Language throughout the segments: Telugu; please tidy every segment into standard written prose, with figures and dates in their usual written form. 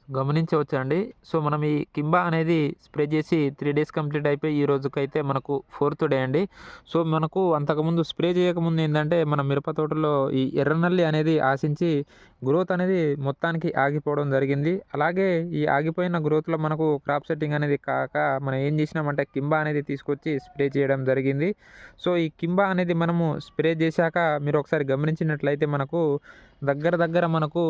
గమనించవచ్చండి. సో, మనం ఈ కింబా అనేది స్ప్రే చేసి 3 డేస్ కంప్లీట్ అయిపోయి ఈ రోజుకైతే మనకు ఫోర్త్ డే అండి. సో, మనకు అంతకుముందు స్ప్రే చేయకముందు ఏందంటే, మన మిరప తోటలో ఈ ఎర్రనల్లి అనేది ఆశించి గ్రోత్ అనేది మొత్తానికి ఆగిపోవడం జరిగింది. అలాగే ఈ ఆగిపోయిన గ్రోత్‌లో మనకు క్రాప్ సెట్టింగ్ అనేది కాక మనం ఏం చేసినామంటే కింబా అనేది తీసుకొచ్చి స్ప్రే చేయడం జరిగింది. సో, ఈ కింబా అనేది మనము స్ప్రే చేశాక మీరు ఒకసారి గమనించినట్లయితే మనకు దగ్గర దగ్గర మనకు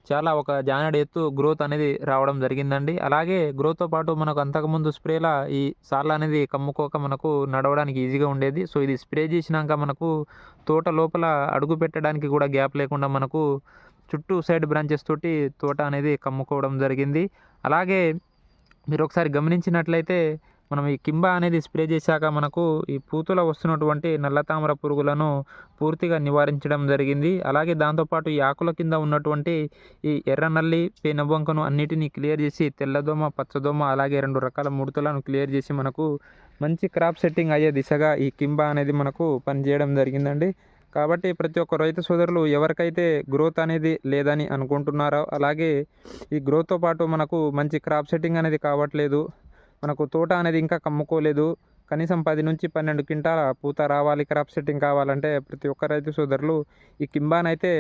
చాలా ఒక జానెడు ఎత్తు గ్రోత్ అనేది రావడం జరిగిందండి. అలాగే గ్రోత్‌తో పాటు మనకు అంతకుముందు స్ప్రేలా ఈ సార్లు అనేది కమ్ముకోక మనకు నడవడానికి ఈజీగా ఉండేది. సో, ఇది స్ప్రే చేసినాక మనకు తోట లోపల అడుగు పెట్టడానికి కూడా గ్యాప్ లేకుండా మనకు చుట్టూ సైడ్ బ్రాంచెస్ తోటి తోట అనేది కమ్ముకోవడం జరిగింది. అలాగే మీరొకసారి గమనించినట్లయితే మనం ఈ కింబా అనేది స్ప్రే చేశాక మనకు ఈ పూతలో వస్తున్నటువంటి నల్లతామర పురుగులను పూర్తిగా నివారించడం జరిగింది. అలాగే దాంతో పాటు ఈ ఆకుల కింద ఉన్నటువంటి ఈ ఎర్ర నల్లి, పేనుబంకను అన్నిటిని క్లియర్ చేసి తెల్లదోమ, పచ్చదోమ అలాగే 2 రకాల ముడతలను క్లియర్ చేసి మనకు మంచి క్రాప్ సెట్టింగ్ అయ్యే దిశగా ఈ కింబా అనేది మనకు పనిచేయడం జరిగిందండి. కాబట్టి ప్రతి ఒక్క రైతు సోదరులు ఎవరికైతే గ్రోత్ అనేది లేదని అనుకుంటున్నారో, అలాగే ఈ గ్రోత్‌తో పాటు మనకు మంచి క్రాప్ సెట్టింగ్ అనేది కావట్లేదు, మనకు తోట అనేది ఇంకా కమ్ముకోలేదు, కనీసం 10-12 క్వింటాల పూత రావాలి, క్రాప్ సెట్టింగ్ కావాలంటే ప్రతి ఒక్క రైతు సోదరులు ఈ కింబానైతే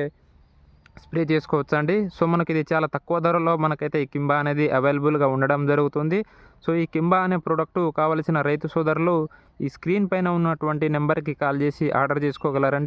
స్ప్రే చేసుకోవచ్చండి. సో, మనకిది చాలా తక్కువ ధరలో మనకైతే ఈ కింబా అనేది అవైలబుల్‌గా ఉండడం జరుగుతుంది. సో, ఈ కింబా అనే ప్రొడక్టు కావలసిన రైతు సోదరులు ఈ స్క్రీన్ పైన ఉన్నటువంటి నెంబర్‌కి కాల్ చేసి ఆర్డర్ చేసుకోగలరండి.